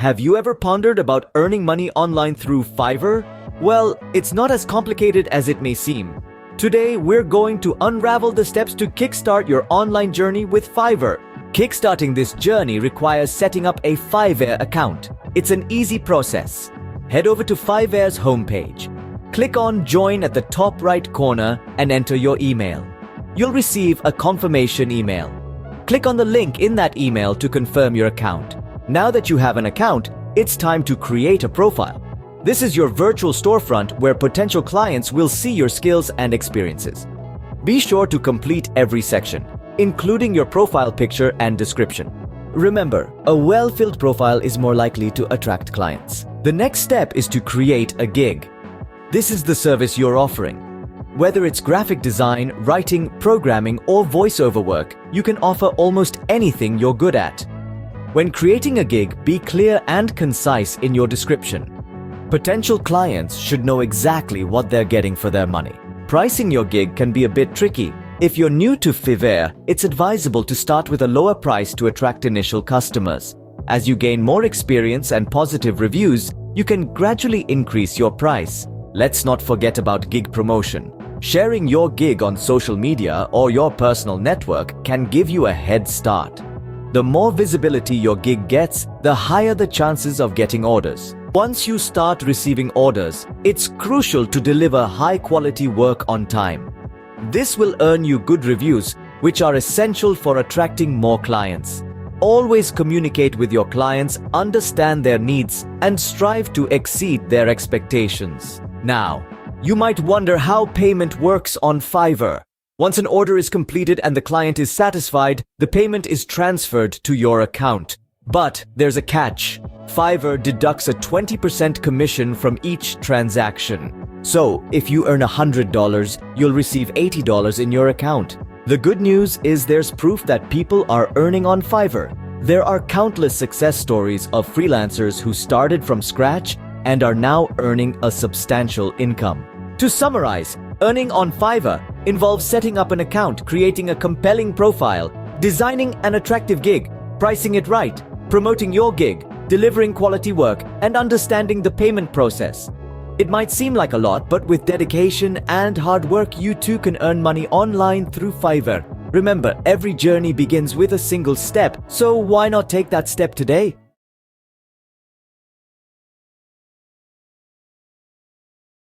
Have you ever pondered about earning money online through Fiverr? Well, it's not as complicated as it may seem. Today, we're going to unravel the steps to kickstart your online journey with Fiverr. Kickstarting this journey requires setting up a Fiverr account. It's an easy process. Head over to Fiverr's homepage. Click on Join at the top right corner and enter your email. You'll receive a confirmation email. Click on the link in that email to confirm your account. Now that you have an account, it's time to create a profile. This is your virtual storefront where potential clients will see your skills and experiences. Be sure to complete every section, including your profile picture and description. Remember, a well-filled profile is more likely to attract clients. The next step is to create a gig. This is the service you're offering. Whether it's graphic design, writing, programming, or voiceover work, you can offer almost anything you're good at. When creating a gig, be clear and concise in your description. Potential clients should know exactly what they're getting for their money. Pricing your gig can be a bit tricky. If you're new to Fiverr, it's advisable to start with a lower price to attract initial customers. As you gain more experience and positive reviews, you can gradually increase your price. Let's not forget about gig promotion. Sharing your gig on social media or your personal network can give you a head start. The more visibility your gig gets, the higher the chances of getting orders. Once you start receiving orders, it's crucial to deliver high-quality work on time. This will earn you good reviews, which are essential for attracting more clients. Always communicate with your clients, understand their needs, and strive to exceed their expectations. Now, you might wonder how payment works on Fiverr. Once an order is completed and the client is satisfied, the payment is transferred to your account. But there's a catch. Fiverr deducts a 20% commission from each transaction. So, if you earn $100, you'll receive $80 in your account. The good news is there's proof that people are earning on Fiverr. There are countless success stories of freelancers who started from scratch and are now earning a substantial income. To summarize, earning on Fiverr involves setting up an account, creating a compelling profile, designing an attractive gig, pricing it right, promoting your gig, delivering quality work, and understanding the payment process. It might seem like a lot, but with dedication and hard work, you too can earn money online through Fiverr. Remember, every journey begins with a single step, so why not take that step today?